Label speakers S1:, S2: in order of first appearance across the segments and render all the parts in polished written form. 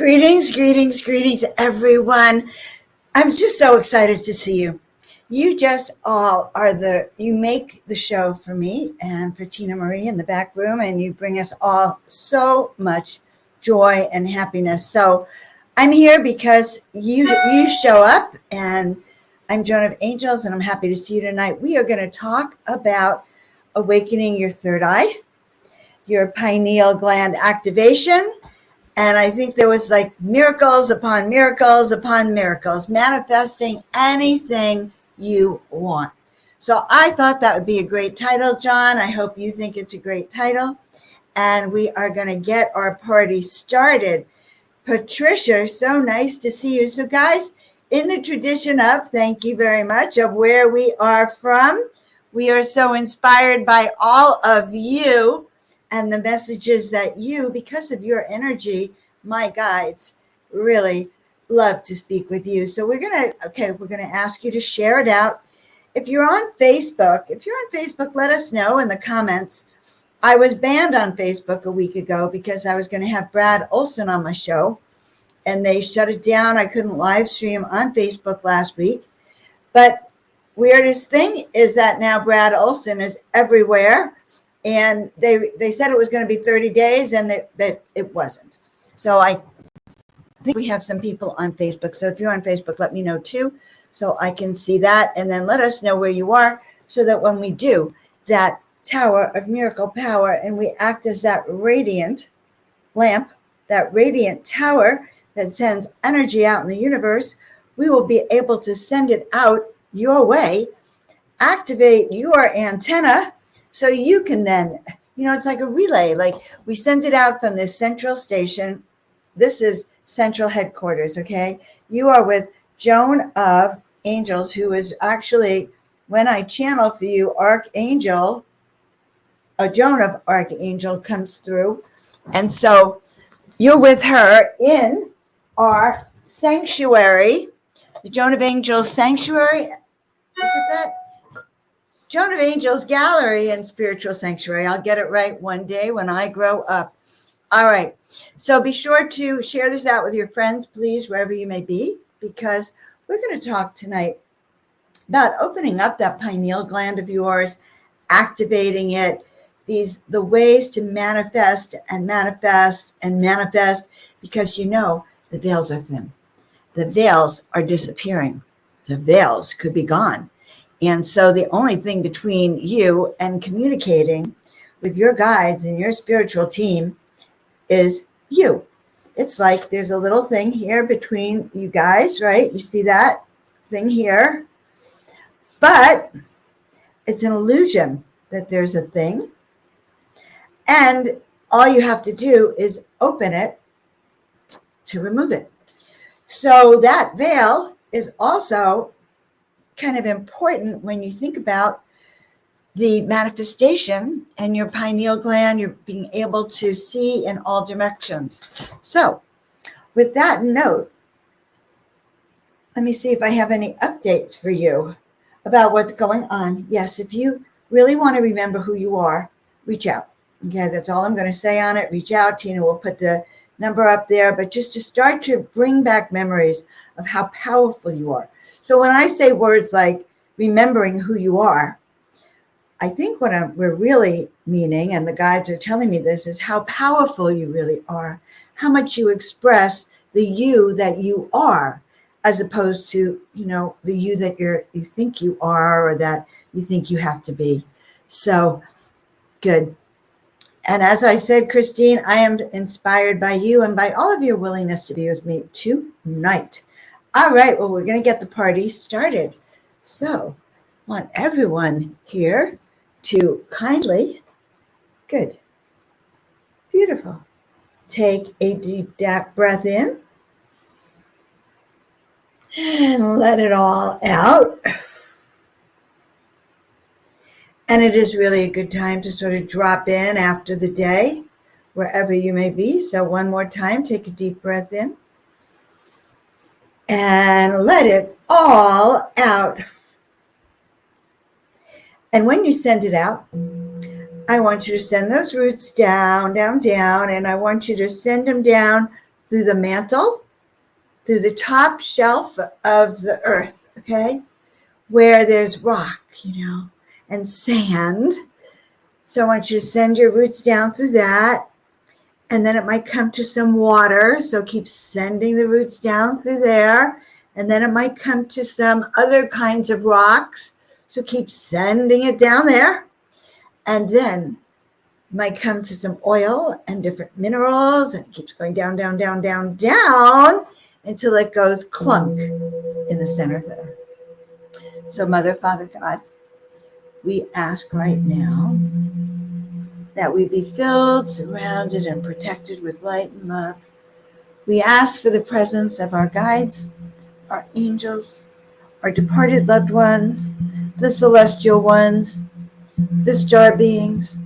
S1: Greetings, everyone. I'm just so excited to see you. You just all you make the show for me and for Tina Marie in the back room, and you bring us all so much joy and happiness. So I'm here because you show up, and I'm Joan of Angels, and I'm happy to see you tonight. We are going to talk about awakening your third eye, your pineal gland activation. And I think there was like miracles upon miracles upon miracles, manifesting anything you want. So I thought that would be a great title, John. I hope you think it's a great title. And we are going to get our party started. Patricia, so nice to see you. So guys, in the tradition of, thank you very much, of where we are from, we are so inspired by all of you and the messages that you, because of your energy, my guides, really love to speak with you. So we're going to ask you to share it out. If you're on Facebook, let us know in the comments. I was banned on Facebook a week ago because I was going to have Brad Olson on my show, and they shut it down. I couldn't live stream on Facebook last week. But weirdest thing is that now Brad Olson is everywhere. And they said it was going to be 30 days, and that it wasn't. So I think we have some people on Facebook. So if you're on Facebook, let me know too, so I can see that. And then let us know where you are, so that when we do that tower of miracle power and we act as that radiant lamp, that radiant tower that sends energy out in the universe, we will be able to send it out your way, activate your antenna, so you can then, it's like a relay. Like we send it out from this central station. This is central headquarters, okay? You are with Joan of Angels, who is actually, when I channel for you, Archangel, Joan of Archangel comes through. And so you're with her in our sanctuary, the Joan of Angels sanctuary. Is it that? Joan of Angels Gallery and Spiritual Sanctuary. I'll get it right one day when I grow up. All right. So be sure to share this out with your friends, please, wherever you may be, because we're going to talk tonight about opening up that pineal gland of yours, activating it, the ways to manifest, because the veils are thin. The veils are disappearing. The veils could be gone. And so the only thing between you and communicating with your guides and your spiritual team is you. It's like there's a little thing here between you guys, right? You see that thing here? But it's an illusion that there's a thing. And all you have to do is open it to remove it. So that veil is also kind of important when you think about the manifestation and your pineal gland, you're being able to see in all directions. So with that note, let me see if I have any updates for you about what's going on. Yes, if you really want to remember who you are, reach out. Okay, that's all I'm going to say on it. Reach out. Tina will put the number up there, but just to start to bring back memories of how powerful you are. So when I say words like remembering who you are, I think what we're really meaning, and the guides are telling me this, is how powerful you really are, how much you express the you that you are, as opposed to, the you that you think you are, or that you think you have to be. So good. And as I said, Christine, I am inspired by you and by all of your willingness to be with me tonight. All right, well, we're going to get the party started. So I want everyone here to kindly, good, beautiful, take a deep breath in and let it all out. And it is really a good time to sort of drop in after the day, wherever you may be. So one more time, take a deep breath in. And let it all out. And when you send it out, I want you to send those roots down, and I want you to send them down through the mantle, through the top shelf of the earth, okay, where there's rock, and sand. So I want you to send your roots down through that. And then it might come to some water. So keep sending the roots down through there. And then it might come to some other kinds of rocks. So keep sending it down there. And then it might come to some oil and different minerals. And it keeps going down, down, down, down, down until it goes clunk in the center of the earth. So Mother, Father, God, we ask right now that we be filled, surrounded, and protected with light and love. We ask for the presence of our guides, our angels, our departed loved ones, the celestial ones, the star beings,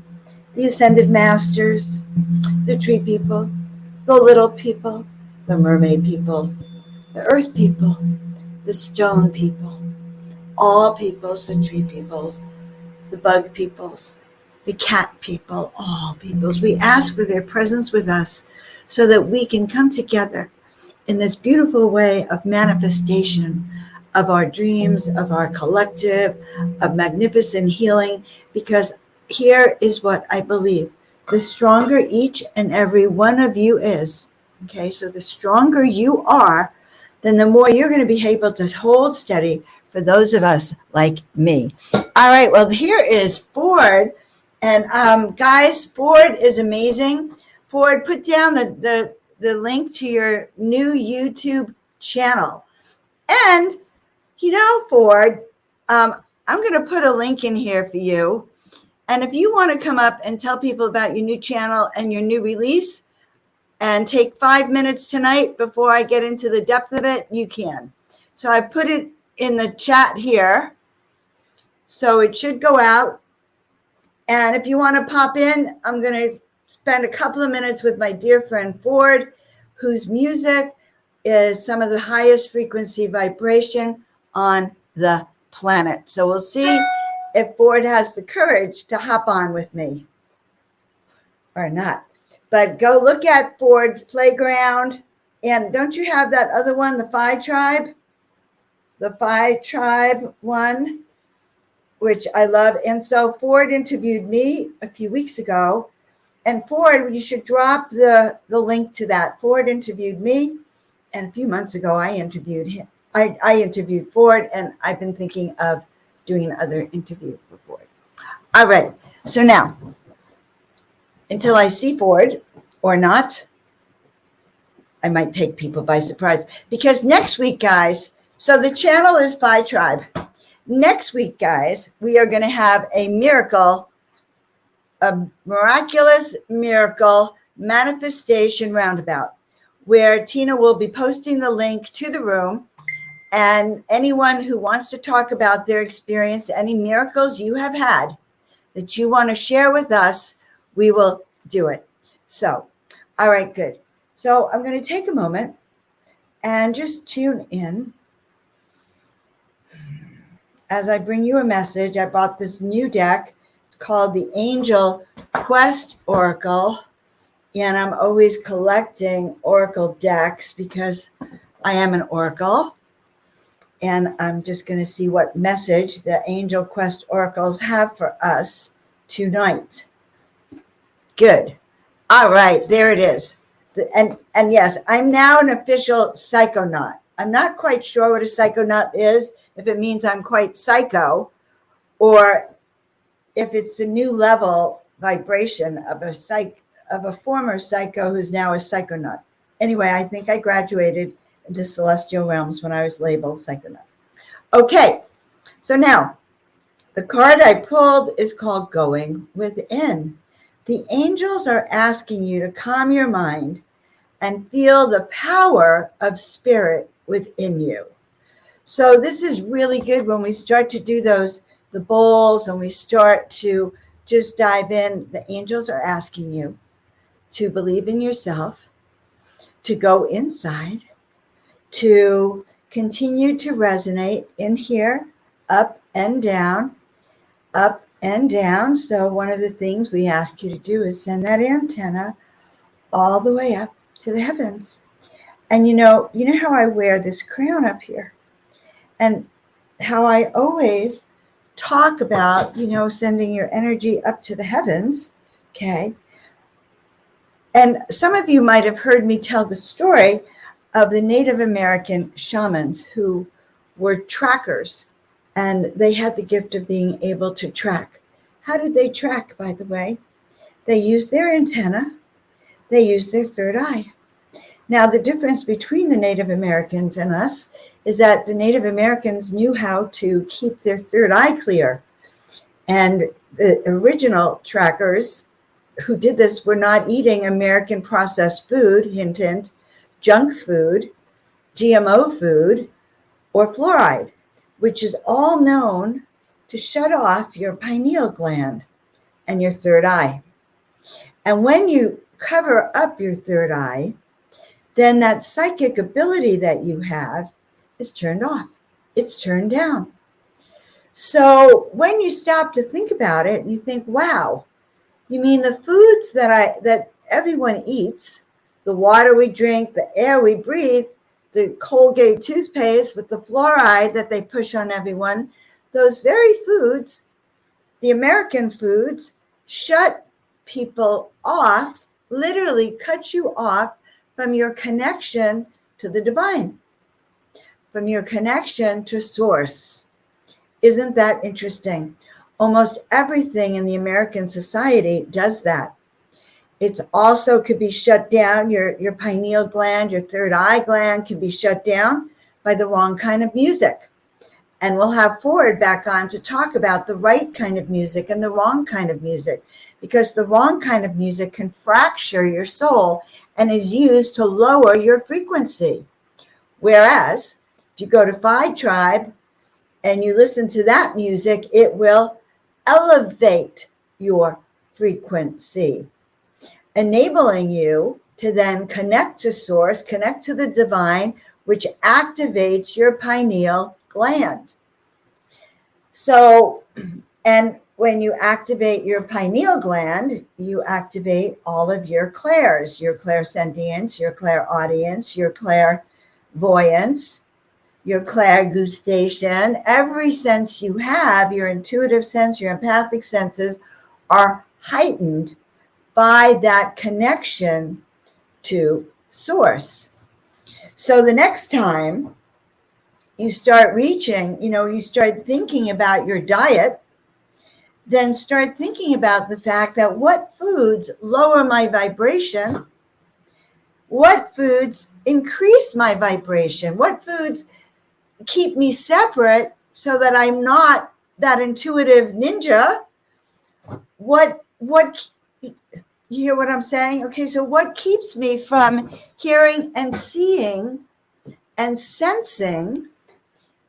S1: the ascended masters, the tree people, the little people, the mermaid people, the earth people, the stone people, all peoples, the tree peoples, the bug peoples, the cat people, all peoples. We ask for their presence with us so that we can come together in this beautiful way of manifestation of our dreams, of our collective, of magnificent healing, because here is what I believe. The stronger each and every one of you is, okay, so the stronger you are, then the more you're going to be able to hold steady for those of us like me. All right, well, here is Ford. And guys, Ford is amazing. Ford, put down the link to your new YouTube channel. And, Ford, I'm going to put a link in here for you. And if you want to come up and tell people about your new channel and your new release and take 5 minutes tonight before I get into the depth of it, you can. So I put it in the chat here. So it should go out. And if you want to pop in, I'm going to spend a couple of minutes with my dear friend Ford, whose music is some of the highest frequency vibration on the planet. So we'll see if Ford has the courage to hop on with me or not. But go look at Ford's Playground. And don't you have that other one, the Phi Tribe? The Phi Tribe one, which I love. And so Ford interviewed me a few weeks ago. And Ford, you should drop the link to that. Ford interviewed me. And a few months ago, I interviewed him. I interviewed Ford, and I've been thinking of doing another interview for Ford. All right. So now, until I see Ford or not, I might take people by surprise. Because next week, guys, so the channel is Phi Tribe. Next week, guys, we are going to have a miraculous miracle manifestation roundabout, where Tina will be posting the link to the room. And anyone who wants to talk about their experience, any miracles you have had that you want to share with us, we will do it. So, all right, good. So I'm going to take a moment and just tune in. As I bring you a message, I bought this new deck. It's called the Angel Quest Oracle. And I'm always collecting oracle decks because I am an oracle. And I'm just going to see what message the Angel Quest Oracles have for us tonight. Good. All right, there it is. And yes, I'm now an official psychonaut. I'm not quite sure what a psychonaut is, if it means I'm quite psycho, or if it's a new level vibration of a former psycho who's now a psychonaut. Anyway, I think I graduated into celestial realms when I was labeled psychonaut. Okay, so now the card I pulled is called Going Within. The angels are asking you to calm your mind and feel the power of spirit within you. So this is really good when we start to do the bowls, and we start to just dive in. The angels are asking you to believe in yourself, to go inside, to continue to resonate in here, up and down, up and down. So one of the things we ask you to do is send that antenna all the way up to the heavens. And you know how I wear this crown up here, and how I always talk about, sending your energy up to the heavens. Okay. And some of you might have heard me tell the story of the Native American shamans who were trackers, and they had the gift of being able to track. How did they track, by the way? They used their antenna. They used their third eye. Now, the difference between the Native Americans and us is that the Native Americans knew how to keep their third eye clear. And the original trackers who did this were not eating American processed food, hint, hint, junk food, GMO food, or fluoride, which is all known to shut off your pineal gland and your third eye. And when you cover up your third eye, then that psychic ability that you have is turned off. It's turned down. So when you stop to think about it and you think, wow, you mean the foods that everyone eats, the water we drink, the air we breathe, the Colgate toothpaste with the fluoride that they push on everyone, those very foods, the American foods, shut people off, literally cut you off from your connection to the divine, from your connection to source. Isn't that interesting? Almost everything in the American society does that. It also could be shut down. Your pineal gland, your third eye gland can be shut down by the wrong kind of music. And we'll have Ford back on to talk about the right kind of music and the wrong kind of music, because the wrong kind of music can fracture your soul and is used to lower your frequency. Whereas if you go to Phi Tribe and you listen to that music, it will elevate your frequency, enabling you to then connect to source, connect to the divine, which activates your pineal gland. So, and when you activate your pineal gland, you activate all of your clairs, your clairsentience, your clairaudience, your clairvoyance, your clairgustation. Every sense you have, your intuitive sense, your empathic senses, are heightened by that connection to source. So the next time you start reaching, you start thinking about your diet, then start thinking about the fact that what foods lower my vibration, what foods increase my vibration, what foods keep me separate so that I'm not that intuitive ninja. What you hear what I'm saying? Okay, so what keeps me from hearing and seeing and sensing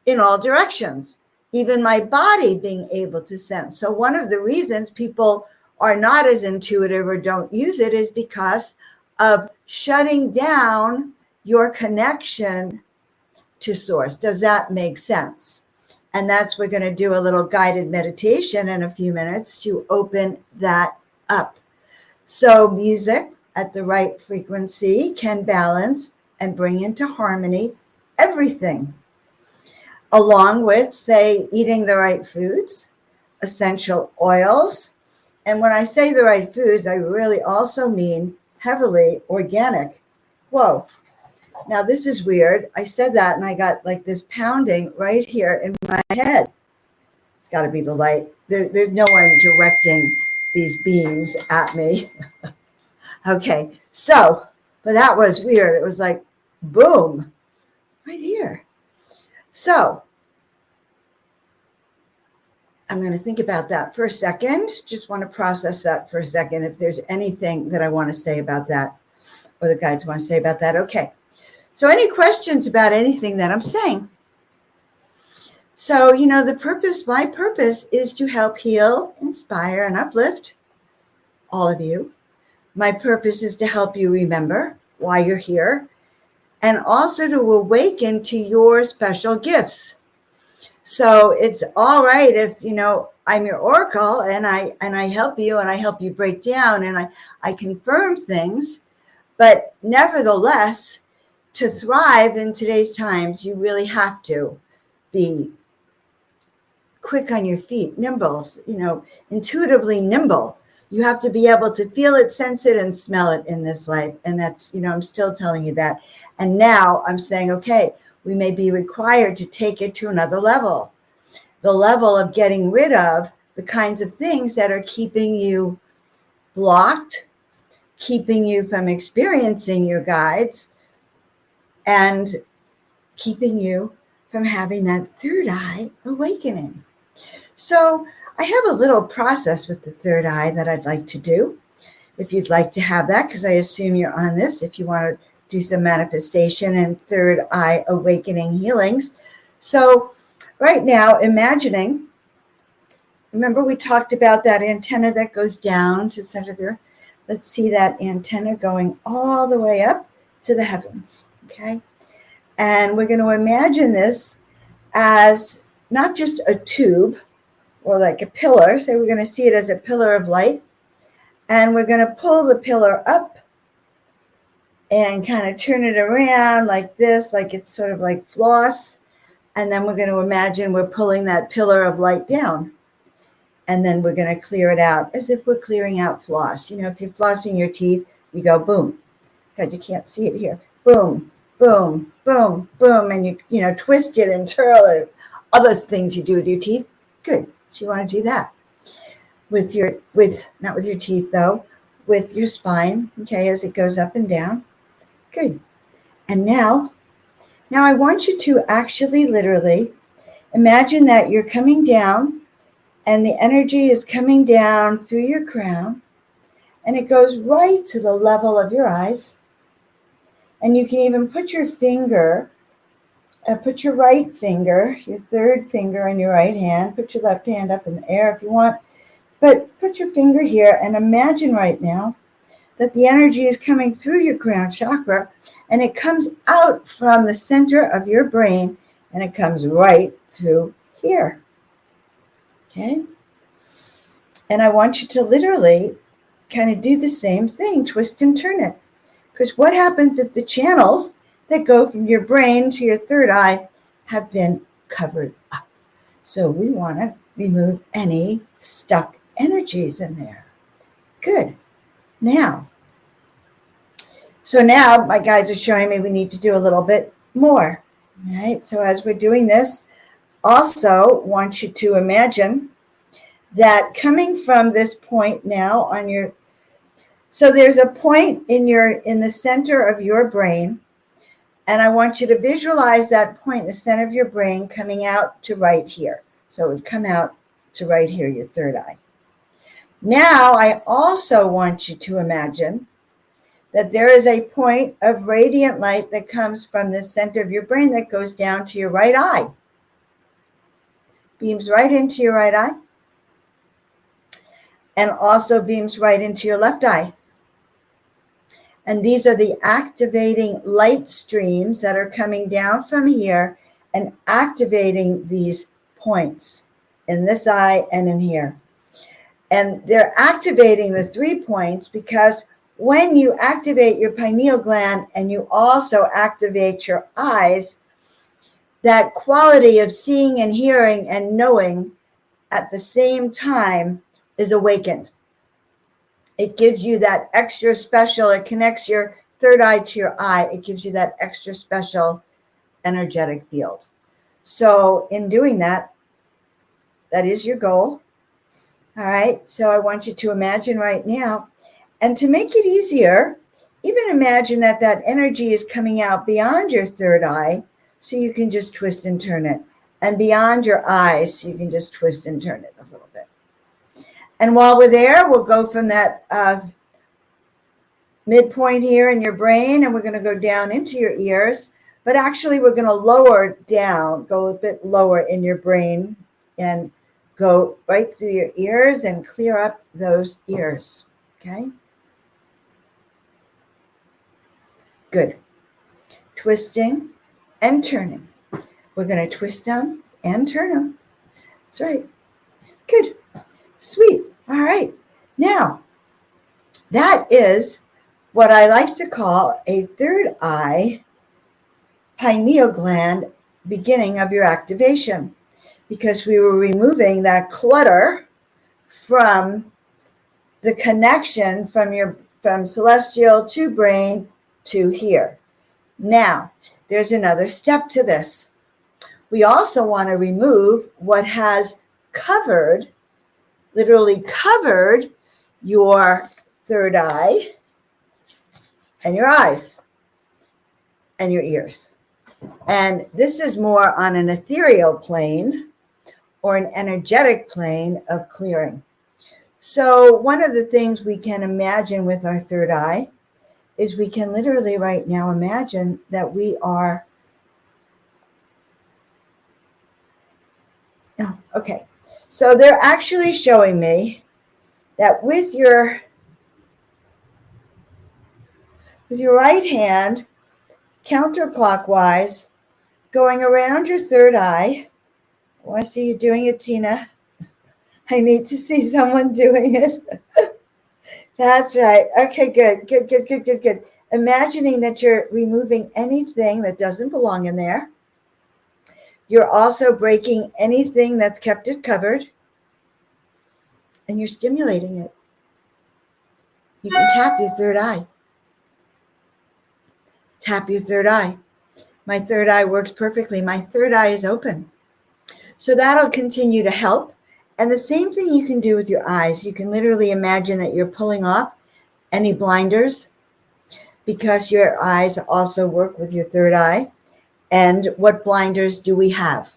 S1: in all directions, even my body being able to sense? So one of the reasons people are not as intuitive or don't use it is because of shutting down your connection to source. Does that make sense? And we're going to do a little guided meditation in a few minutes to open that up. So music at the right frequency can balance and bring into harmony everything, along with, say, eating the right foods, essential oils. And when I say the right foods, I really also mean heavily organic. Whoa. Now, this is weird. I said that and I got like this pounding right here in my head. It's got to be the light. There's no one directing these beams at me. Okay, so, but that was weird. It was like, boom, right here. So, I'm going to think about that for a second. Just want to process that for a second. If there's anything that I want to say about that, or the guides want to say about that. Okay. So any questions about anything that I'm saying? So, my purpose is to help heal, inspire, and uplift all of you. My purpose is to help you remember why you're here, and also to awaken to your special gifts. So it's all right if, I'm your oracle and I help you and I help you break down and I confirm things, but nevertheless, to thrive in today's times, you really have to be quick on your feet, nimble, intuitively nimble. You have to be able to feel it, sense it, and smell it in this life. And that's, I'm still telling you that. And now I'm saying, okay, we may be required to take it to another level. The level of getting rid of the kinds of things that are keeping you blocked, keeping you from experiencing your guides, and keeping you from having that third eye awakening. So I have a little process with the third eye that I'd like to do. If you'd like to have that, because I assume you're on this, if you want to do some manifestation and third eye awakening healings. So right now, imagining, remember we talked about that antenna that goes down to the center of the earth? Let's see that antenna going all the way up to the heavens, okay? And we're going to imagine this as not just a tube or like a pillar. So we're going to see it as a pillar of light. And we're going to pull the pillar up and kind of turn it around like this, like it's sort of like floss. And then we're going to imagine we're pulling that pillar of light down. And then we're going to clear it out as if we're clearing out floss. If you're flossing your teeth, you go boom. God, you can't see it here. Boom, boom, boom, boom. And you twist it and twirl it. All those things you do with your teeth. Good. So you want to do that not with your teeth though, with your spine, okay, as it goes up and down. Good. And now I want you to actually literally imagine that you're coming down and the energy is coming down through your crown and it goes right to the level of your eyes. And you can even put your right finger, your third finger in your right hand, put your left hand up in the air if you want, but put your finger here and imagine right now that the energy is coming through your crown chakra and it comes out from the center of your brain and it comes right through here. Okay? And I want you to literally kind of do the same thing, twist and turn it. Because what happens if the channels that go from your brain to your third eye have been covered up? So we want to remove any stuck energies in there. Good. Now my guides are showing me we need to do a little bit more. All right. So as we're doing this, also want you to imagine that coming from this point now on your, so there's a point in the center of your brain. And I want you to visualize that point in the center of your brain coming out to right here. So it would come out to right here, your third eye. Now, I also want you to imagine that there is a point of radiant light that comes from the center of your brain that goes down to your right eye. Beams right into your right eye. And also beams right into your left eye. And these are the activating light streams that are coming down from here and activating these points in this eye and in here. And they're activating the 3 points because when you activate your pineal gland and you also activate your eyes, that quality of seeing and hearing and knowing at the same time is awakened. It gives you that extra special, it connects your third eye to your eye. It gives you that extra special energetic field. So in doing that, that is your goal. All right. So I want you to imagine right now, and to make it easier, even imagine that energy is coming out beyond your third eye. So you can just twist and turn it, and beyond your eyes. So you can just twist and turn it a little bit. And while we're there, we'll go from that midpoint here in your brain, and we're going to go down into your ears. But actually, we're going to lower down, go a bit lower in your brain, and go right through your ears and clear up those ears. Okay? Good. Twisting and turning. We're going to twist them and turn them. That's right. Good. Sweet. All right. Now, that is what I like to call a third eye pineal gland beginning of your activation, because we were removing that clutter from the connection from celestial to brain to here. Now, there's another step to this. We also want to remove what has covered, literally covered, your third eye and your eyes and your ears. And this is more on an ethereal plane or an energetic plane of clearing. So one of the things we can imagine with our third eye is we can literally right now imagine that we are, okay. So they're actually showing me that with your right hand, counterclockwise, going around your third eye. I want to see you doing it, Tina. I need to see someone doing it. That's right. Okay, good. Imagining that you're removing anything that doesn't belong in there. You're also breaking anything that's kept it covered. And you're stimulating it. You can tap your third eye. Tap your third eye. My third eye works perfectly. My third eye is open. So that'll continue to help. And the same thing you can do with your eyes. You can literally imagine that you're pulling off any blinders, because your eyes also work with your third eye. And what blinders do we have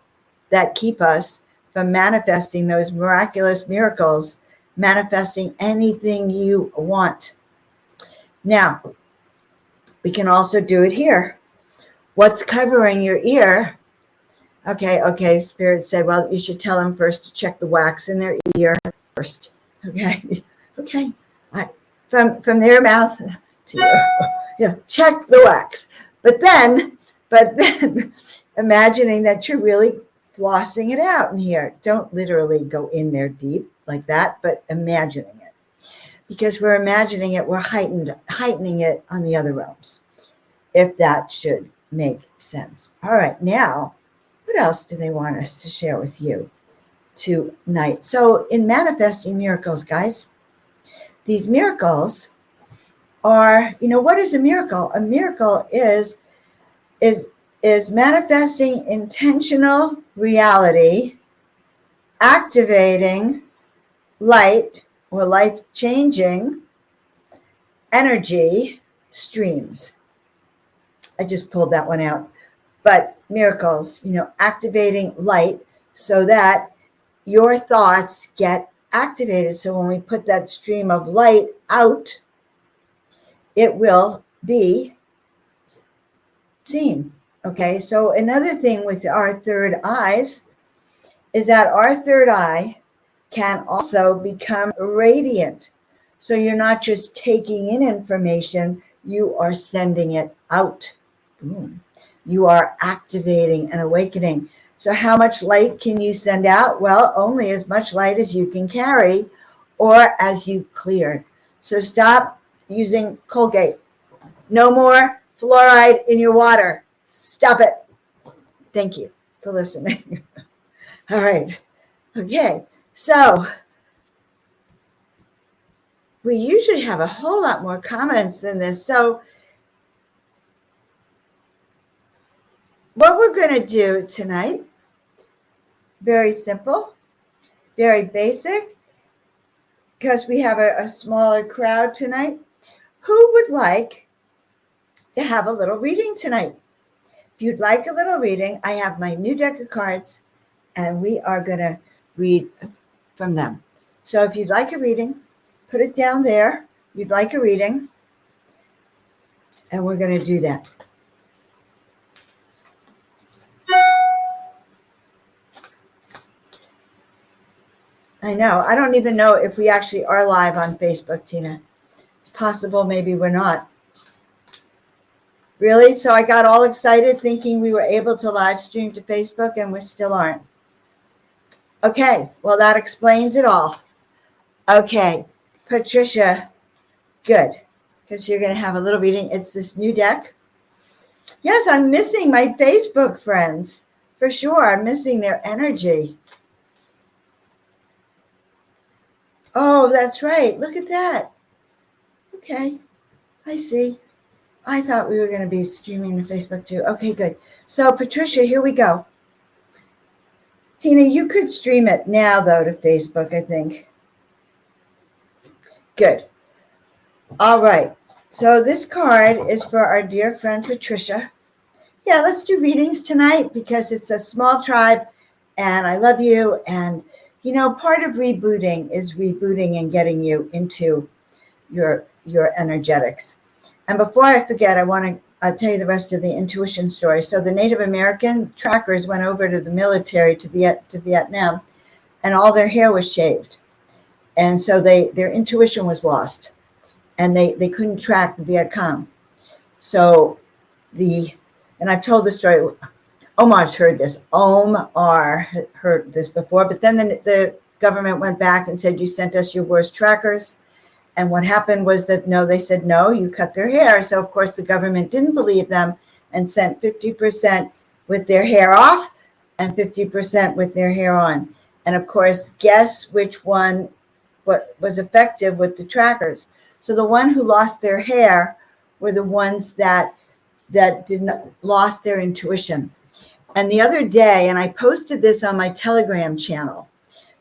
S1: that keep us from manifesting those miraculous miracles, manifesting anything you want? Now, we can also do it here. What's covering your ear? Okay. Spirit said, well, you should tell them first to check the wax in their ear first. Okay. From their mouth to your, yeah, check the wax. But then imagining that you're really flossing it out in here. Don't literally go in there deep like that, but imagining it. Because we're imagining it, we're heightening it on the other realms, if that should make sense. All right, now, what else do they want us to share with you tonight? So in manifesting miracles, guys, these miracles are, what is a miracle? A miracle is manifesting intentional reality, activating light or life-changing energy streams. I just pulled that one out. But miracles, activating light so that your thoughts get activated. So when we put that stream of light out, it will be seen. Okay, so another thing with our third eyes is that our third eye can also become radiant. So you're not just taking in information, you are sending it out. Boom. You are activating and awakening. So how much light can you send out? Well, only as much light as you can carry or as you cleared. So stop using Colgate. No more fluoride in your water. Stop it. Thank you for listening. All right. Okay. So we usually have a whole lot more comments than this. So what we're going to do tonight, very simple, very basic, because we have a smaller crowd tonight. Who would like to have a little reading tonight? If you'd like a little reading, I have my new deck of cards, and we are going to read from them. So if you'd like a reading, put it down there. You'd like a reading, and we're going to do that. I know. I don't even know if we actually are live on Facebook, Tina. It's possible maybe we're not. Really? So I got all excited thinking we were able to live stream to Facebook, and we still aren't. Okay. Well, that explains it all. Okay. Patricia, good. Because you're going to have a little reading. It's this new deck. Yes, I'm missing my Facebook friends. For sure, I'm missing their energy. Oh, that's right. Look at that. Okay, I see. I thought we were going to be streaming to Facebook too. Okay, good. So, Patricia, here we go. Tina, you could stream it now, though, to Facebook, I think. Good. All right. So, this card is for our dear friend Patricia. Yeah, let's do readings tonight because it's a small tribe and I love you. And, you know, part of rebooting is rebooting and getting you into your energetics. And before I forget, I want to tell you the rest of the intuition story. So the Native American trackers went over to the military to Vietnam, and all their hair was shaved. And so their intuition was lost, and they couldn't track the Viet Cong. So and I've told the story. Omar's heard this. Omar heard this before, but then the government went back and said, you sent us your worst trackers. And what happened was that, no, they said, no, you cut their hair. So, of course, the government didn't believe them and sent 50% with their hair off and 50% with their hair on. And, of course, guess which one what was effective with the trackers. So the one who lost their hair were the ones that lost their intuition. And the other day, and I posted this on my Telegram channel.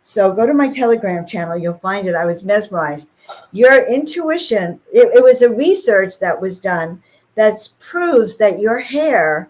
S1: So go to my Telegram channel, you'll find it. I was mesmerized. Your intuition, it was a research that was done that proves that your hair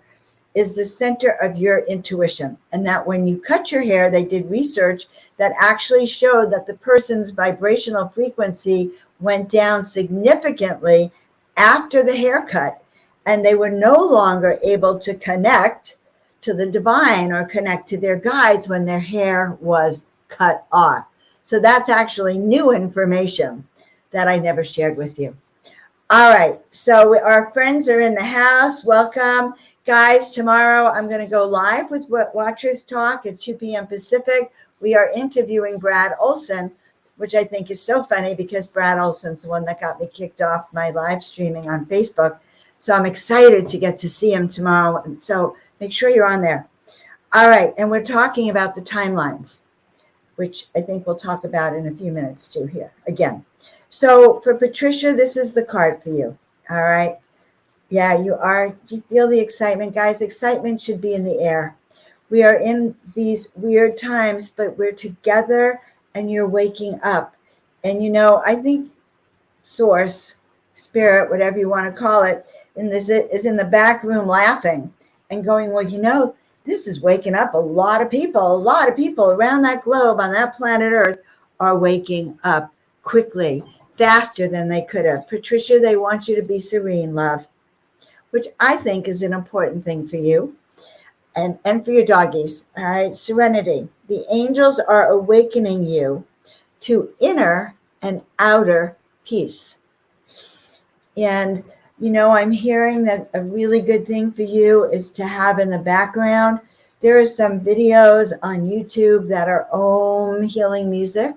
S1: is the center of your intuition. And that when you cut your hair, they did research that actually showed that the person's vibrational frequency went down significantly after the haircut. And they were no longer able to connect to the divine or connect to their guides when their hair was cut off. So that's actually new information that I never shared with you. All right. So our friends are in the house. Welcome. Guys, tomorrow I'm going to go live with Watchers Talk at 2 p.m. Pacific. We are interviewing Brad Olson, which I think is so funny because Brad Olson's the one that got me kicked off my live streaming on Facebook. So I'm excited to get to see him tomorrow. So make sure you're on there. All right. And we're talking about the timelines, which I think we'll talk about in a few minutes too here again. So for Patricia, this is the card for you. All right. Yeah, you are. Do you feel the excitement? Guys, excitement should be in the air. We are in these weird times, but we're together and you're waking up. And, you know, I think source, spirit, whatever you want to call it, is in the back room laughing and going, well, you know, this is waking up a lot of people. A lot of people around that globe on that planet Earth are waking up quickly, faster than they could have. Patricia, they want you to be serene, love, which I think is an important thing for you and for your doggies. All right, serenity. The angels are awakening you to inner and outer peace. And, you know, I'm hearing that a really good thing for you is to have in the background, there are some videos on YouTube that are Om healing music.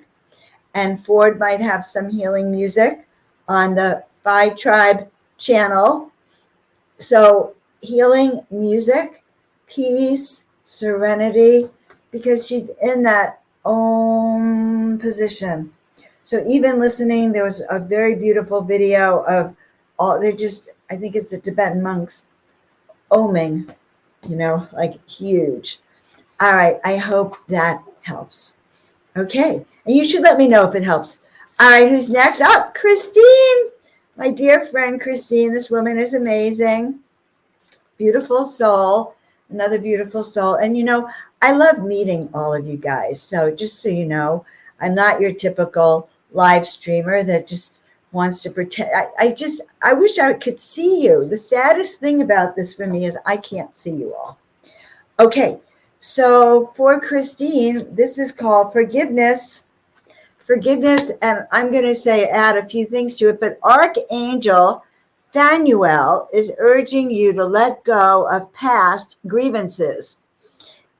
S1: And Ford might have some healing music on the Phi Tribe channel. So healing music, peace, serenity, because she's in that Om position. So even listening, there was a very beautiful video of I think it's the Tibetan monks oming, you know, like huge. All right. I hope that helps. Okay. And you should let me know if it helps. All right. Who's next? Oh, Christine, my dear friend, Christine. This woman is amazing. Beautiful soul. Another beautiful soul. And, you know, I love meeting all of you guys. So just so you know, I'm not your typical live streamer that just wants to pretend. I wish I could see you. The saddest thing about this for me is I can't see you all. Okay. So for Christine, this is called forgiveness. Forgiveness, and I'm going to add a few things to it, but Archangel Phanuel is urging you to let go of past grievances.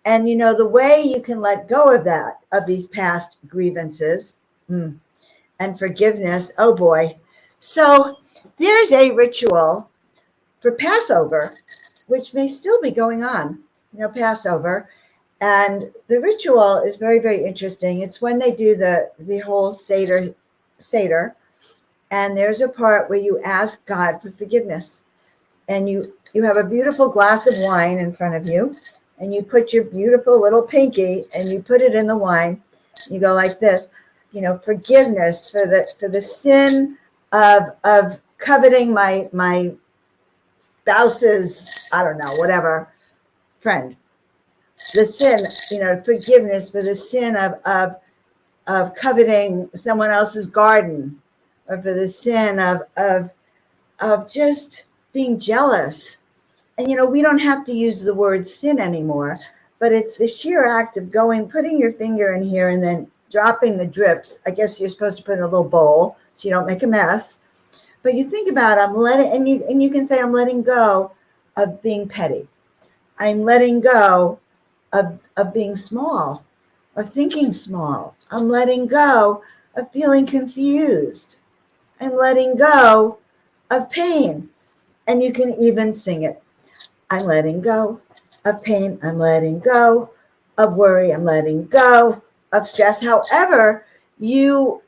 S1: And, you know, the way you can let go of these past grievances and forgiveness, oh boy. So there's a ritual for Passover which may still be going on, Passover. And the ritual is very, very interesting. It's when they do the whole Seder, and there's a part where you ask God for forgiveness. And you have a beautiful glass of wine in front of you, and you put your beautiful little pinky and you put it in the wine. You go like this, forgiveness for the sin of coveting my spouse's, I don't know, whatever, friend. The sin, forgiveness for the sin of coveting someone else's garden, or for the sin of just being jealous. And, we don't have to use the word sin anymore, but it's the sheer act of putting your finger in here and then dropping the drips. I guess you're supposed to put in a little bowl so you don't make a mess. But you think about and you can say, I'm letting go of being petty. I'm letting go of being small, of thinking small. I'm letting go of feeling confused. I'm letting go of pain. And you can even sing it. I'm letting go of pain. I'm letting go of worry. I'm letting go of stress. However you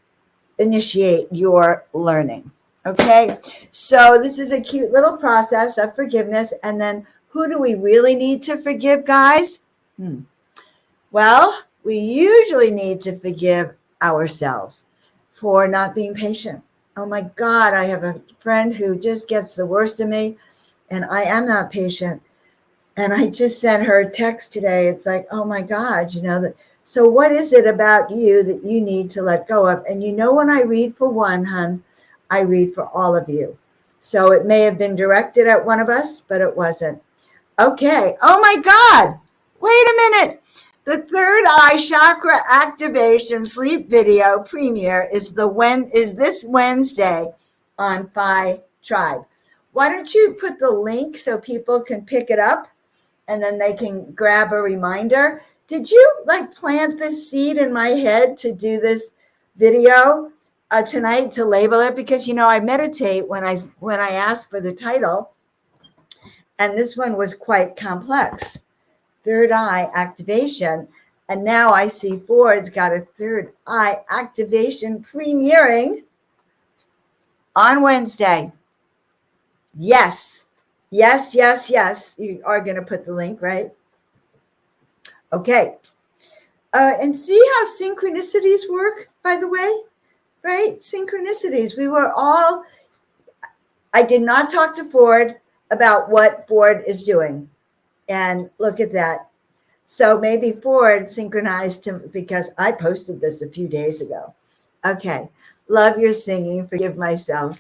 S1: initiate your learning. Okay. So this is a cute little process of forgiveness. And then who do we really need to forgive, guys? Well, we usually need to forgive ourselves for not being patient. Oh my God, I have a friend who just gets the worst of me, and I am not patient. And I just sent her a text today. It's like, oh my God, so what is it about you that you need to let go of? And when I read for one, hon, I read for all of you. So it may have been directed at one of us, but it wasn't. Okay. Oh my God. Wait a minute. The third eye chakra activation sleep video premiere is this Wednesday on Phi Tribe. Why don't you put the link so people can pick it up and then they can grab a reminder? Did you plant this seed in my head to do this video tonight, to label it? Because I meditate when I ask for the title, and this one was quite complex. Third eye activation. And now I see Ford's got a third eye activation premiering on Wednesday. Yes. You are going to put the link, right? Okay. And see how synchronicities work, by the way, right? Synchronicities. I did not talk to Ford about what Ford is doing. And look at that. So maybe Ford synchronized him because I posted this a few days ago. Okay. Love your singing. Forgive myself.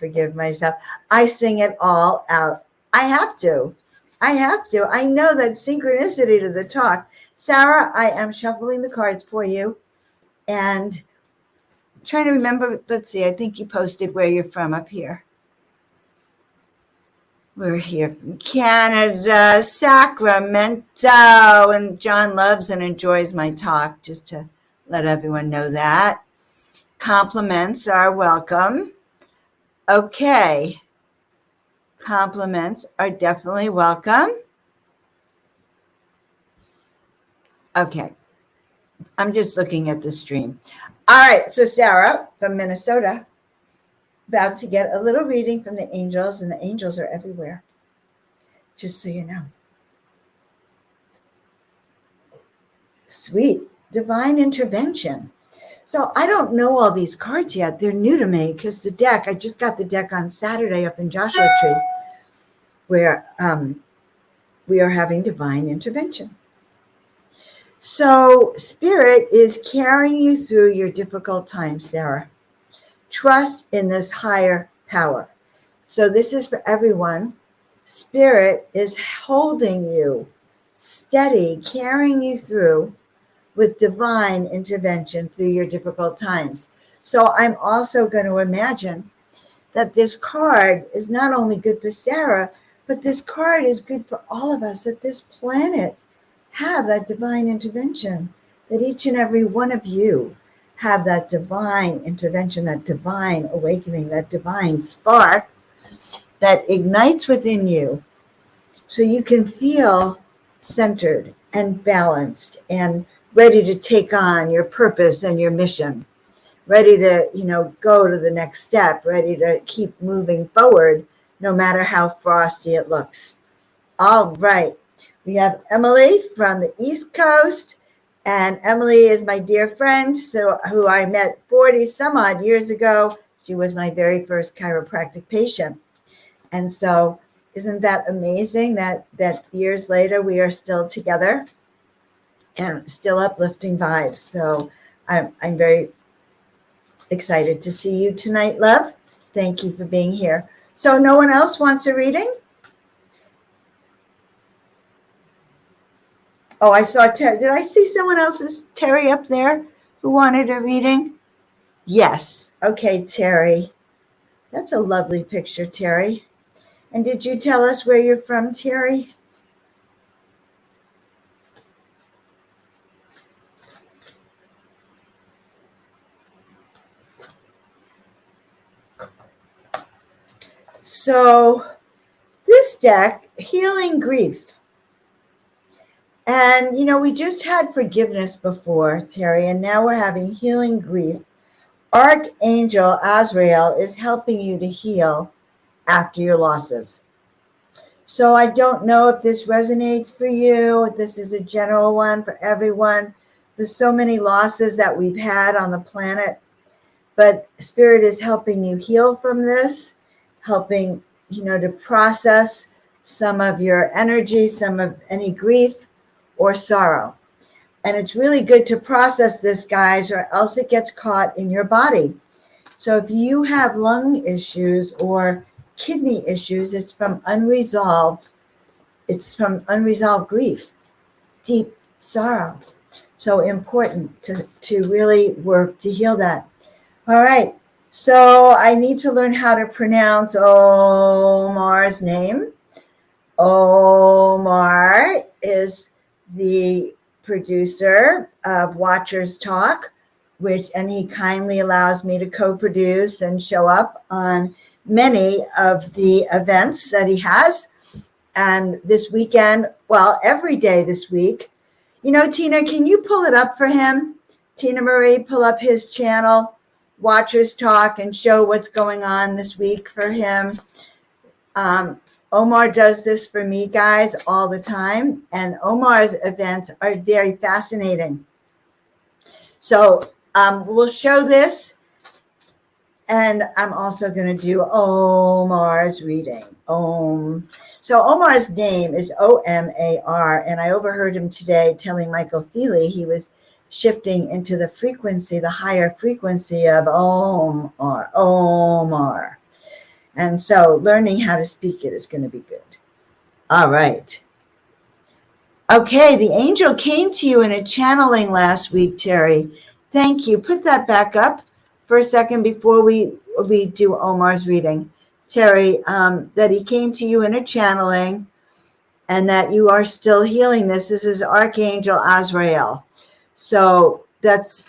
S1: I sing it all out. I have to. I know that synchronicity to the talk. Sarah, I am shuffling the cards for you and trying to remember. Let's see. I think you posted where you're from up here. We're here from Canada, Sacramento, and John loves and enjoys my talk, just to let everyone know that. Compliments are welcome. Okay. Compliments are definitely welcome. Okay. I'm just looking at the stream. All right. So Sarah from Minnesota, about to get a little reading from the angels, and the angels are everywhere, just so you know. Sweet. Divine intervention. So I don't know all these cards yet. They're new to me because I just got the deck on Saturday up in Joshua Tree, where we are having divine intervention. So Spirit is carrying you through your difficult times, Sarah. Trust in this higher power. So this is for everyone. Spirit is holding you steady, carrying you through with divine intervention through your difficult times. So I'm also going to imagine that this card is not only good for Sarah, but this card is good for all of us, that this planet have that divine intervention, that each and every one of you have that divine intervention, that divine awakening, that divine spark that ignites within you so you can feel centered and balanced and ready to take on your purpose and your mission, ready to, go to the next step, ready to keep moving forward, no matter how frosty it looks. All right. We have Emily from the East Coast, and Emily is my dear friend, who I met 40 some odd years ago. She was my very first chiropractic patient. And so isn't that amazing that years later we are still together and still uplifting vibes? So I'm very excited to see you tonight, love. Thank you for being here. So no one else wants a reading? Oh, I saw Terry. Did I see someone else's Terry up there who wanted a reading? Yes. Okay, Terry. That's a lovely picture, Terry. And did you tell us where you're from, Terry? So this deck, Healing Grief. And, we just had forgiveness before, Terry, and now we're having Healing Grief. Archangel Azrael is helping you to heal after your losses. So I don't know if this resonates for you. This is a general one for everyone. There's so many losses that we've had on the planet, but Spirit is helping you heal from this, helping, to process some of your energy, some of any grief or sorrow. And it's really good to process this, guys, or else it gets caught in your body. So if you have lung issues or kidney issues, it's from unresolved grief, deep sorrow. So important to really work to heal that. All right. So I need to learn how to pronounce Omar's name. Omar is the producer of Watchers Talk, and he kindly allows me to co-produce and show up on many of the events that he has. And this weekend, well, every day this week, Tina, can you pull it up for him? Tina Marie, pull up his channel, Watchers Talk, and show what's going on this week for him. Omar does this for me, guys, all the time. And Omar's events are very fascinating. So we'll show this. And I'm also going to do Omar's reading. So Omar's name is O-M-A-R. And I overheard him today telling Michael Feely he was shifting into the frequency, the higher frequency of Omar. And so learning how to speak it is going to be good. All right. Okay, the angel came to you in a channeling last week, Terry. Thank you. Put that back up for a second before we do Omar's reading. Terry, that he came to you in a channeling and that you are still healing this. This is Archangel Azrael. So that's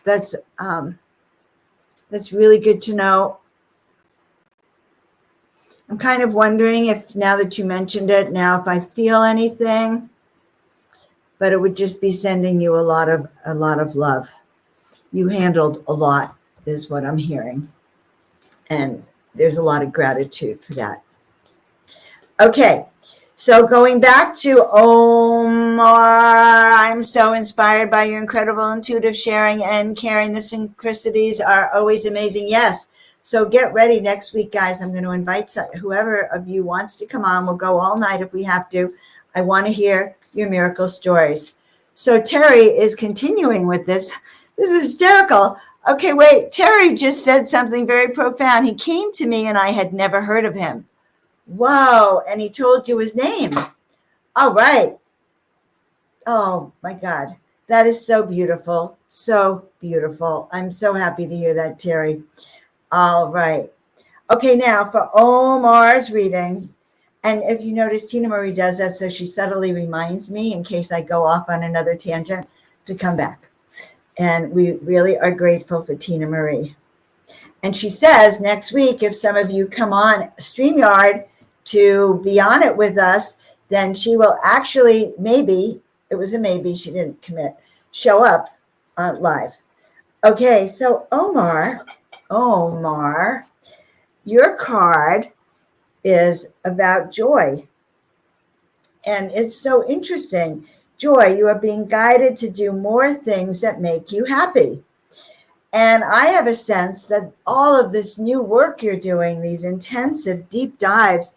S1: really good to know. I'm kind of wondering if, now that you mentioned it, if I feel anything, but it would just be sending you a lot of love. You handled a lot, is what I'm hearing. And there's a lot of gratitude for that. Okay, so going back to Omar, I'm so inspired by your incredible intuitive sharing and caring. The synchronicities are always amazing. Yes. So get ready next week, guys. I'm going to invite whoever of you wants to come on. We'll go all night if we have to. I want to hear your miracle stories. So Terry is continuing with this. This is hysterical. Okay, wait. Terry just said something very profound. He came to me and I had never heard of him. Whoa. And he told you his name. All right. Oh, my God. That is so beautiful. So beautiful. I'm so happy to hear that, Terry. All right. Okay, now for Omar's reading. And if you notice, Tina Marie does that, so she subtly reminds me in case I go off on another tangent to come back. And we really are grateful for Tina Marie. And she says next week, if some of you come on StreamYard to be on it with us, then she will actually, maybe, it was a maybe, she didn't commit, show up live. Okay, so Omar, your card is about joy. And it's so interesting. Joy, you are being guided to do more things that make you happy. And I have a sense that all of this new work you're doing, these intensive deep dives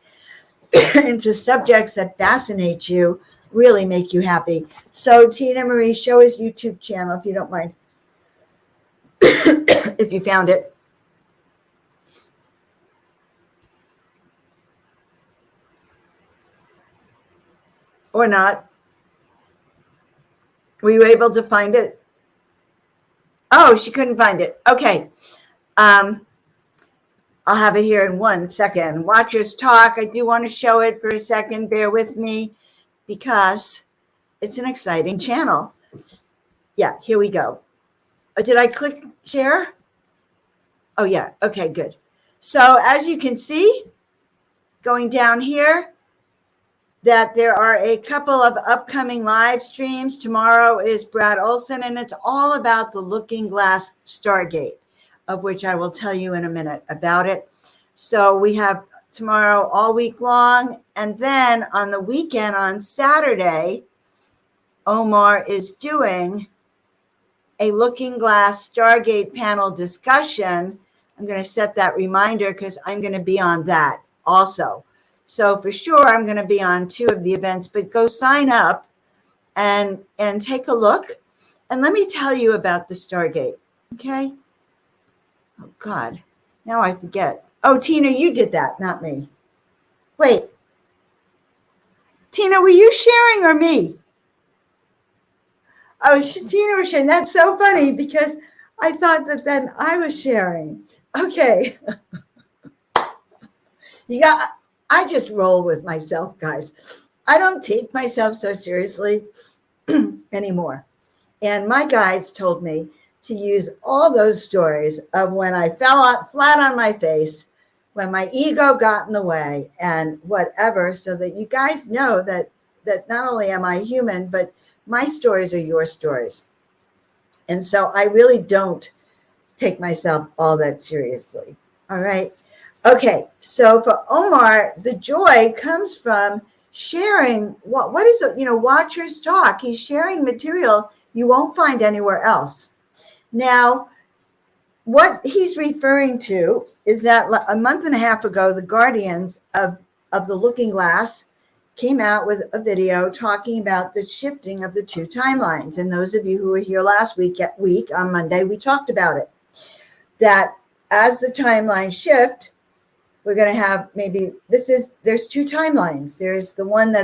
S1: into subjects that fascinate you, really make you happy. So Tina Marie, show his YouTube channel if you don't mind, if you found it. Or not. Were you able to find it? Oh, she couldn't find it. Okay. I'll have it here in 1 second. Watchers talk. I do want to show it for a second. Bear with me because it's an exciting channel. Yeah, here we go. Did I click share? Oh, yeah. Okay, good. So as you can see, going down here, that there are a couple of upcoming live streams. Tomorrow is Brad Olson, and it's all about the Looking Glass Stargate, of which I will tell you in a minute about it. So we have tomorrow all week long, and then on the weekend, on Saturday, Omar is doing a Looking Glass Stargate panel discussion. I'm going to set that reminder because I'm going to be on that also. So for sure, I'm going to be on 2 of the events, but go sign up and take a look. And let me tell you about the Stargate, okay? Oh, God, now I forget. Oh, Tina, you did that, not me. Wait. Tina, were you sharing or me? Oh, Tina was sharing. That's so funny because I thought that then I was sharing. Okay. I just roll with myself, guys. I don't take myself so seriously anymore. And my guides told me to use all those stories of when I fell flat on my face, when my ego got in the way and whatever, so that you guys know that not only am I human, but my stories are your stories. And so I really don't take myself all that seriously. All right. Okay, so for Omar, the joy comes from sharing what is it? Watchers talk. He's sharing material you won't find anywhere else. Now, what he's referring to is that a month and a half ago, the guardians of the Looking Glass came out with a video talking about the shifting of the 2 timelines. And those of you who were here last week on Monday, we talked about it. That as the timelines shift, we're going to have there's 2 timelines. There's the one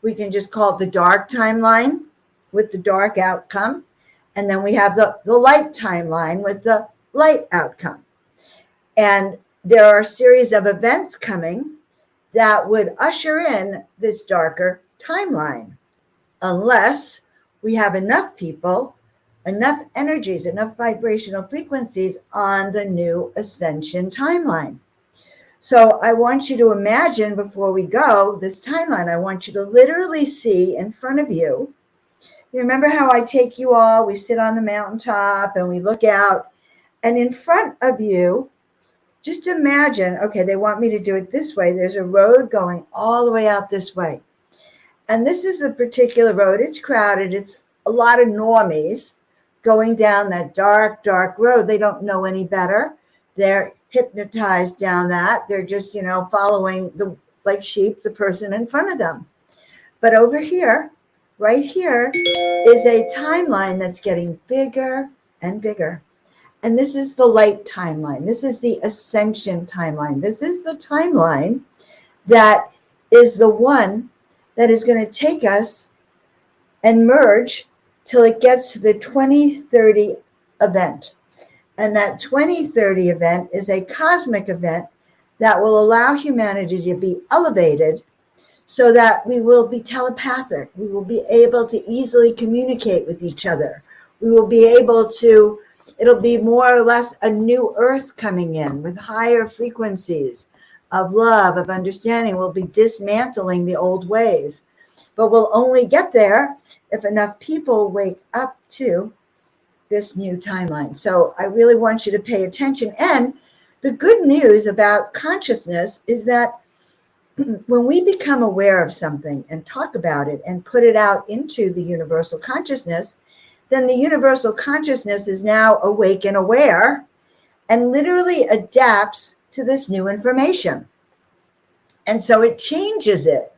S1: we can just call it the dark timeline with the dark outcome. And then we have the light timeline with the light outcome. And there are a series of events coming that would usher in this darker timeline, unless we have enough people, enough energies, enough vibrational frequencies on the new ascension timeline. So I want you to imagine before we go this timeline. I want you to literally see in front of you. You remember how I take you all, we sit on the mountaintop and we look out, and in front of you, just imagine, okay, they want me to do it this way. There's a road going all the way out this way. And this is a particular road. It's crowded. It's a lot of normies going down that dark, dark road. They don't know any better. They're hypnotized down that. They're just, following like sheep, the person in front of them. But over here, right here, is a timeline that's getting bigger and bigger. And this is the light timeline. This is the ascension timeline. This is the timeline that is the one that is going to take us and merge till it gets to the 2030 event. And that 2030 event is a cosmic event that will allow humanity to be elevated so that we will be telepathic. We will be able to easily communicate with each other. We will be able to, it'll be more or less a new earth coming in with higher frequencies of love, of understanding. We'll be dismantling the old ways. But we'll only get there if enough people wake up to this new timeline. So I really want you to pay attention. And the good news about consciousness is that when we become aware of something and talk about it and put it out into the universal consciousness, then the universal consciousness is now awake and aware and literally adapts to this new information. And so it changes it.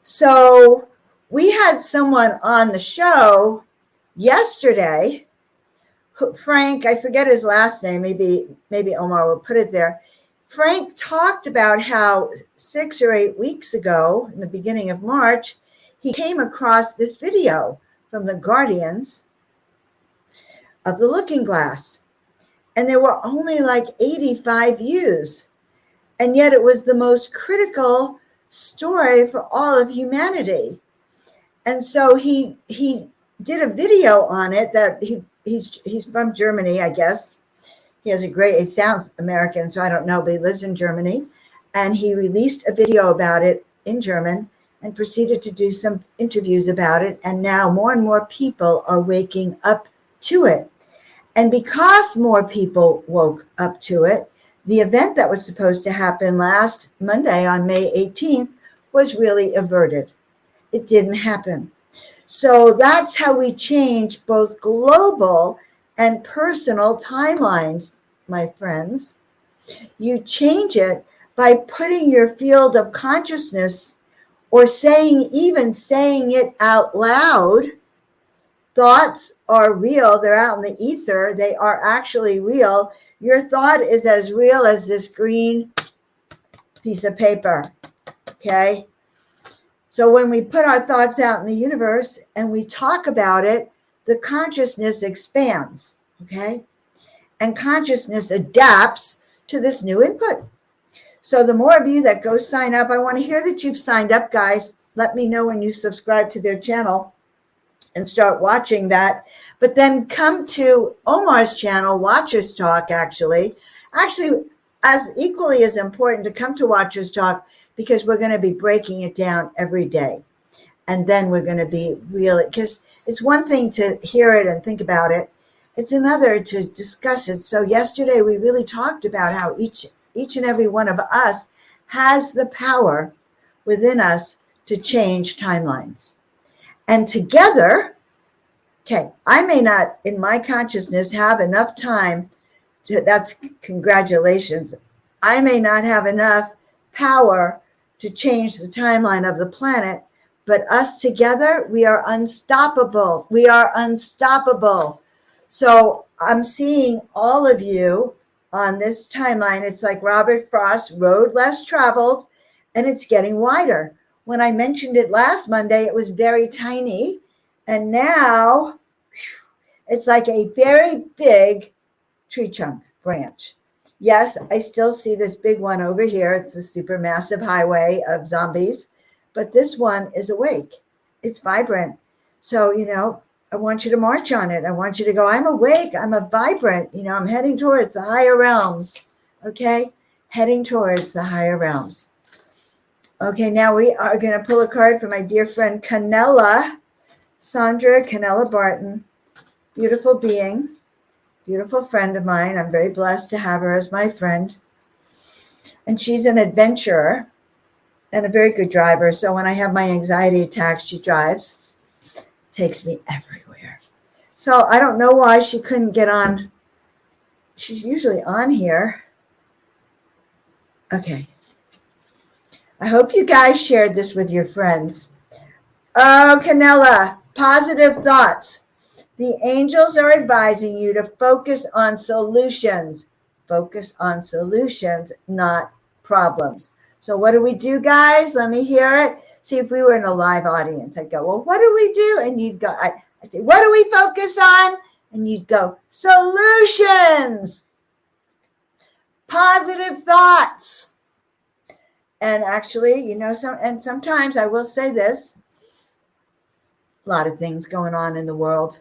S1: So we had someone on the show yesterday, Frank, I forget his last name, maybe Omar will put it there. Frank talked about how 6 or 8 weeks ago, in the beginning of March, he came across this video from the Guardians of the Looking Glass. And there were only like 85 views. And yet it was the most critical story for all of humanity. And so he did a video on it that he's from Germany, I guess. He has it sounds American, so I don't know, but he lives in Germany. And he released a video about it in German and proceeded to do some interviews about it. And now more and more people are waking up to it. And because more people woke up to it, the event that was supposed to happen last Monday on May 18th was really averted. It didn't happen. So that's how we change both global and personal timelines, my friends. You change it by putting your field of consciousness or saying it out loud. Thoughts are real. They're out in the ether. They are actually real. Your thought is as real as this green piece of paper, okay? So when we put our thoughts out in the universe and we talk about it, the consciousness expands, okay? And consciousness adapts to this new input. So the more of you that go sign up, I want to hear that you've signed up, guys. Let me know when you subscribe to their channel and start watching that. But then come to Omar's channel, Watchers Talk, actually as equally as important to come to Watchers Talk, because we're going to be breaking it down every day. And then we're going to be real, because it's one thing to hear it and think about it. It's another to discuss it. So yesterday we really talked about how each and every one of us has the power within us to change timelines. And together, okay, I may not, in my consciousness, have enough time that's congratulations. I may not have enough power to change the timeline of the planet, but us together, we are unstoppable. We are unstoppable. So I'm seeing all of you on this timeline. It's like Robert Frost, road less traveled, and it's getting wider. When I mentioned it last Monday, it was very tiny. And now it's like a very big tree trunk branch. Yes, I still see this big one over here. It's the supermassive highway of zombies. But this one is awake. It's vibrant. So, I want you to march on it. I want you to go, I'm awake. I'm a vibrant. I'm heading towards the higher realms. Okay? Heading towards the higher realms. Okay, now we are going to pull a card for my dear friend Sandra Canella Barton. Beautiful being, beautiful friend of mine. I'm very blessed to have her as my friend. And she's an adventurer and a very good driver. So when I have my anxiety attacks, she drives, takes me everywhere. So I don't know why she couldn't get on. She's usually on here. Okay. I hope you guys shared this with your friends. Oh, Canella, positive thoughts. The angels are advising you to focus on solutions. Focus on solutions, not problems. So what do we do, guys? Let me hear it. See, if we were in a live audience, I'd go, well, what do we do? And you'd go, I'd say, what do we focus on? And you'd go, solutions. Positive thoughts. And actually, sometimes I will say this, a lot of things going on in the world.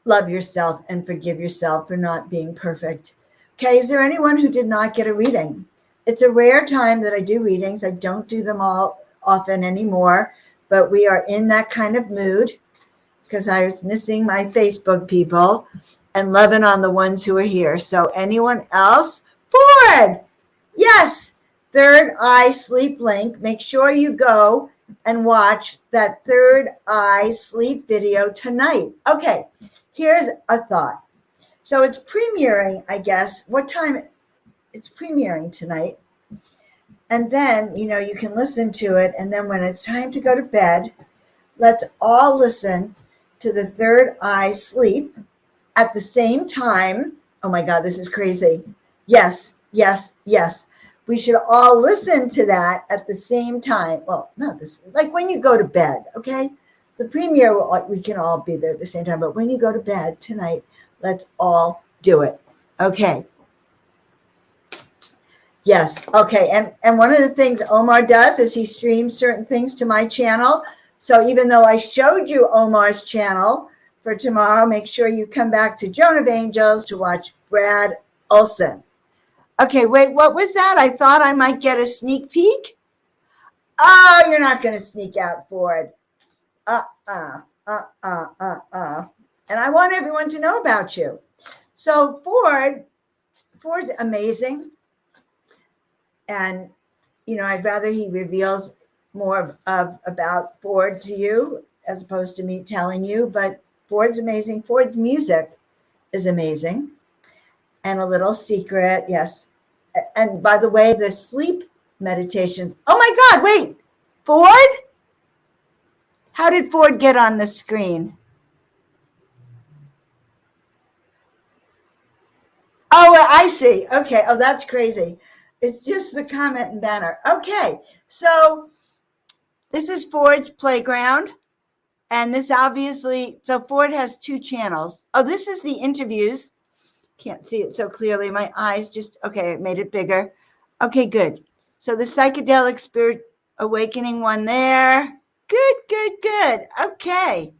S1: Love yourself and forgive yourself for not being perfect. Okay, is there anyone who did not get a reading? It's a rare time that I do readings. I don't do them all often anymore, but we are in that kind of mood because I was missing my Facebook people and loving on the ones who are here. So anyone else? Ford! Yes! Third Eye Sleep link. Make sure you go and watch that Third Eye Sleep video tonight. Okay, here's a thought. So it's premiering, I guess. What time? It's premiering tonight. And then, you can listen to it. And then when it's time to go to bed, let's all listen to the Third Eye Sleep at the same time. Oh my God, this is crazy. Yes, yes, yes. We should all listen to that at the same time. Well, not this, like when you go to bed, okay? The premiere, we can all be there at the same time. But when you go to bed tonight, let's all do it. Okay. Yes. Okay. And one of the things Omar does is he streams certain things to my channel. So even though I showed you Omar's channel for tomorrow, make sure you come back to Joan of Angels to watch Brad Olson. Okay, wait, what was that? I thought I might get a sneak peek. Oh, you're not going to sneak out, Ford. And I want everyone to know about you. So Ford's amazing. And, I'd rather he reveals more about Ford to you as opposed to me telling you. But Ford's amazing. Ford's music is amazing. And a little secret, yes. And by the way, the sleep meditations. Oh my God, wait, Ford? How did Ford get on the screen? Oh, I see. Okay. Oh, that's crazy. It's just the comment and banner. Okay. So this is Ford's playground. And this obviously, so Ford has two channels. Oh, this is the interviews. Can't see it so clearly. My eyes just, okay, it made it bigger. Okay, good. So the psychedelic spirit awakening one there. Good, good, good. Okay.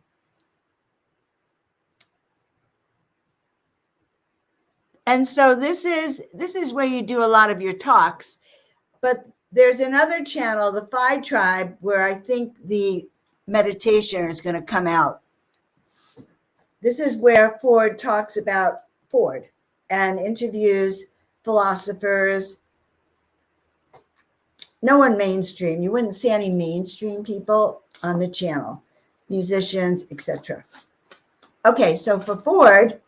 S1: And so this is where you do a lot of your talks. But there's another channel, the Phi Tribe, where I think the meditation is going to come out. This is where Ford talks about Ford and interviews philosophers. No one mainstream. You wouldn't see any mainstream people on the channel, musicians, etc. Okay, so for Ford,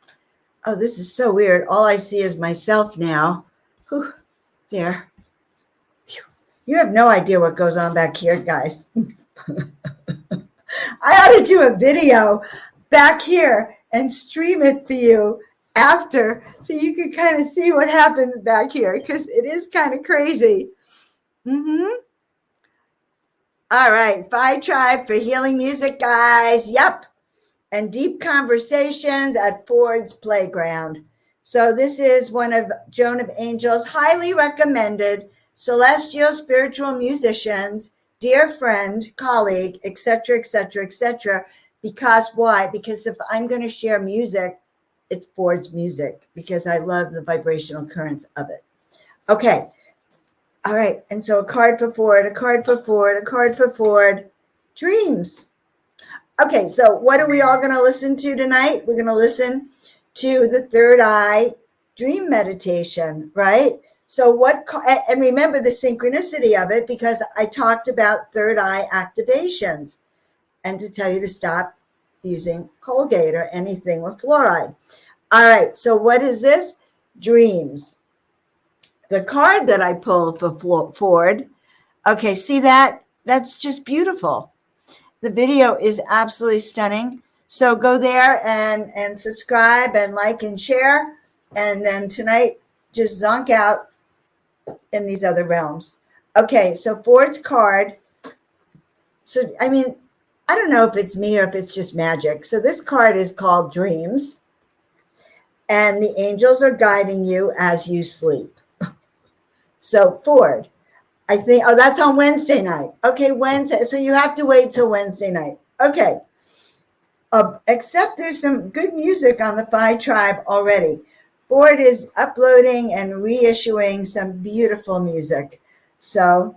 S1: oh, this is so weird. All I see is myself now. Whew, there. You have no idea what goes on back here, guys. I ought to do a video back here and stream it for you after so you can kind of see what happens back here because it is kind of crazy. All right, Phi Tribe for healing music, guys. Yep. And deep conversations at Ford's Playground. So this is one of Joan of Angels' highly recommended celestial spiritual musicians, dear friend, colleague, etc., etc., etc. Because why? Because if I'm going to share music, it's Ford's music because I love the vibrational currents of it. Okay. All right. And so a card for Ford, a card for Ford, a card for Ford. Dreams. Okay. So what are we all going to listen to tonight? We're going to listen to the Third Eye dream meditation, right? So and remember the synchronicity of it because I talked about third eye activations and to tell you to stop using Colgate or anything with fluoride. All right. So what is this? Dreams. The card that I pulled for Ford. Okay. See that? That's just beautiful. The video is absolutely stunning. So go there and subscribe and like and share. And then tonight, just zonk out in these other realms. Okay, so Ford's card. So, I mean, I don't know if it's me or if it's just magic. So this card is called Dreams. And the angels are guiding you as you sleep. So Ford, I think, oh, that's on Wednesday night. Okay, Wednesday. So you have to wait till Wednesday night. Okay. Except there's some good music on the Phi Tribe already. Ford is uploading and reissuing some beautiful music. So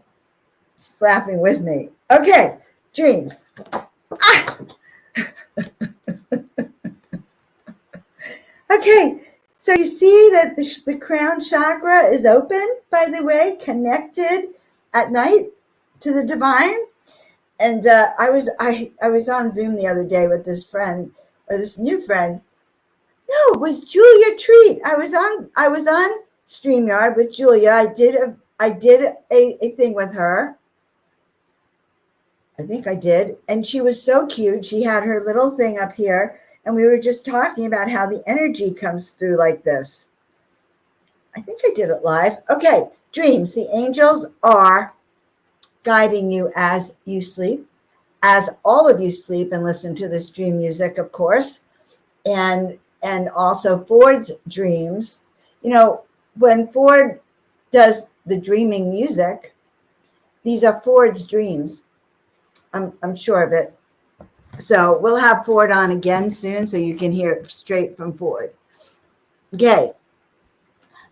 S1: she's laughing with me. Okay, dreams. Ah! Okay, so you see that the crown chakra is open, by the way, connected at night to the divine. And I was on Zoom the other day with this friend, or this new friend. No, it was Julia Treat. I was on StreamYard with Julia. I did a thing with her. I think I did. And she was so cute. She had her little thing up here, and we were just talking about how the energy comes through like this. I think I did it live. Okay, dreams. The angels are guiding you as you sleep, as all of you sleep and listen to this dream music, of course, and also Ford's dreams. You know, when Ford does the dreaming music, these are Ford's dreams. I'm sure of it. So we'll have Ford on again soon so you can hear it straight from Ford. Okay,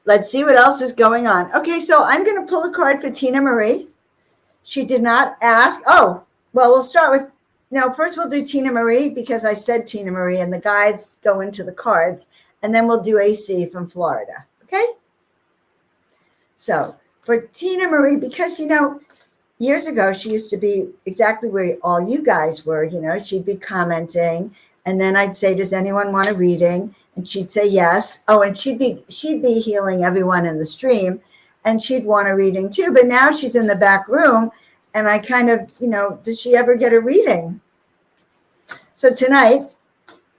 S1: let's see what else is going on. Okay, so I'm going to pull a card for Tina Marie. She did not ask. Oh, well, we'll start with, no, first we'll do Tina Marie because I said Tina Marie and the guides go into the cards, and then we'll do AC from Florida. Okay? So for Tina Marie, because, you know, years ago, she used to be exactly where all you guys were. You know, she'd be commenting, and then I'd say, does anyone want a reading? And she'd say yes. Oh, and she'd be healing everyone in the stream, and she'd want a reading too. But now she's in the back room, and I kind of, you know, does she ever get a reading? So tonight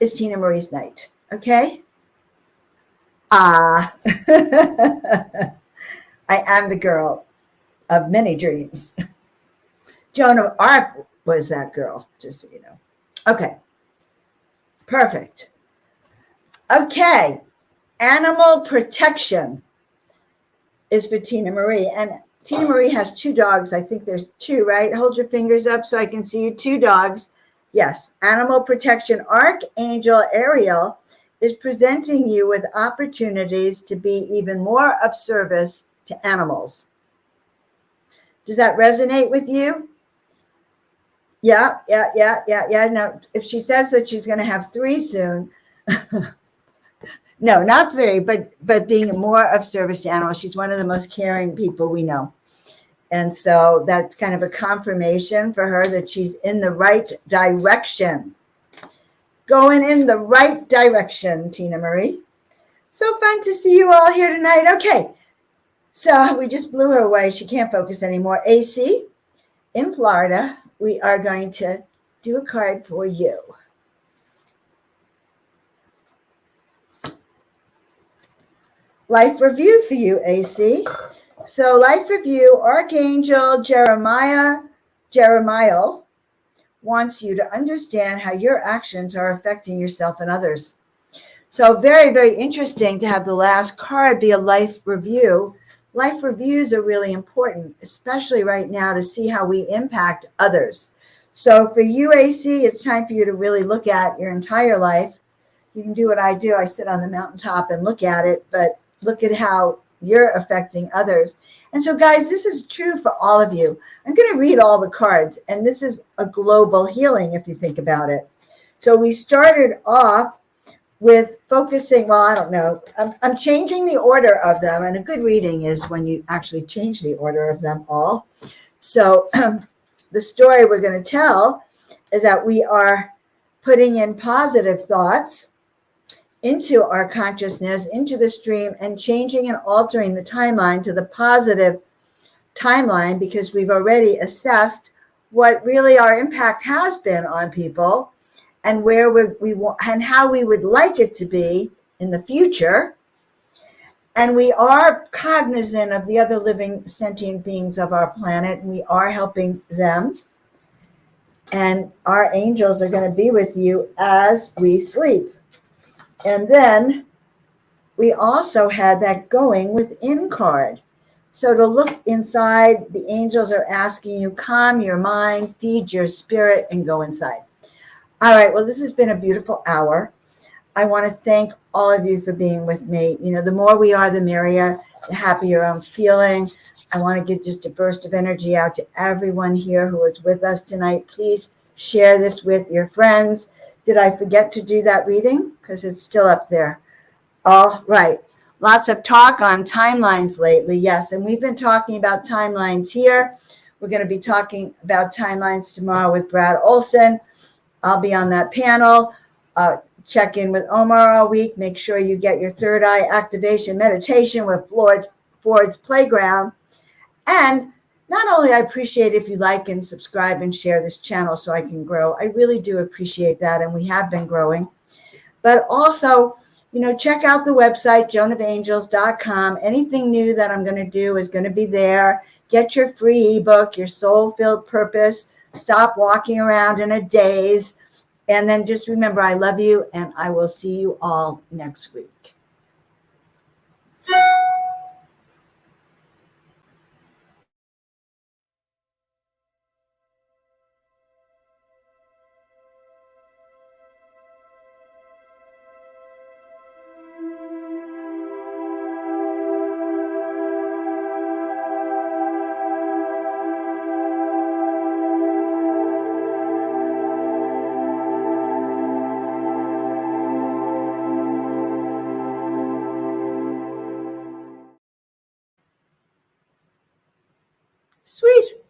S1: is Tina Marie's night, okay? I am the girl of many dreams. Joan of Arc was that girl, just so you know. Okay, perfect. Okay, animal protection is for Tina Marie. And Tina Marie has two dogs. I think there's two, right? Hold your fingers up so I can see you. Two dogs. Yes, animal protection. Archangel Ariel is presenting you with opportunities to be even more of service to animals. Does that resonate with you? Yeah. No, if she says that she's going to have three soon, no, not three, but being more of service to animals. She's one of the most caring people we know. And so that's kind of a confirmation for her that she's in the right direction. Going in the right direction, Tina Marie. So fun to see you all here tonight. Okay, so we just blew her away. She can't focus anymore. AC, in Florida, we are going to do a card for you. Life review for you, AC. So life review, Archangel Jeremiah wants you to understand how your actions are affecting yourself and others. So very, very interesting to have the last card be a life review. Life reviews are really important, especially right now, to see how we impact others. So for you, AC, it's time for you to really look at your entire life. You can do what I do. I sit on the mountaintop and look at it, but look at how you're affecting others. And so, guys, this is true for all of you. I'm going to read all the cards, and this is a global healing if you think about it. So we started off with focusing, well, I don't know. I'm changing the order of them, and a good reading is when you actually change the order of them all. So the story we're going to tell is that we are putting in positive thoughts into our consciousness, into the stream, and changing and altering the timeline to the positive timeline, because we've already assessed what really our impact has been on people and where we want and how we would like it to be in the future. And we are cognizant of the other living sentient beings of our planet. We are helping them. And our angels are going to be with you as we sleep. And then we also had that going within card. So to look inside, the angels are asking you, calm your mind, feed your spirit, and go inside. All right, well, this has been a beautiful hour. I want to thank all of you for being with me. You know, the more we are, the merrier, the happier I'm feeling. I want to give just a burst of energy out to everyone here who is with us tonight. Please share this with your friends. Did I forget to do that reading? Because it's still up there. All right. Lots of talk on timelines lately. Yes. And we've been talking about timelines here. We're going to be talking about timelines tomorrow with Brad Olson. I'll be on that panel. Check in with Omar all week. Make sure you get your third eye activation meditation with Ford's Playground. And not only I appreciate if you like and subscribe and share this channel so I can grow. I really do appreciate that. And we have been growing. But also, you know, check out the website, joanofangels.com. Anything new that I'm going to do is going to be there. Get your free ebook, Your Soul-Filled Purpose. Stop walking around in a daze. And then just remember, I love you, and I will see you all next week. Sweet.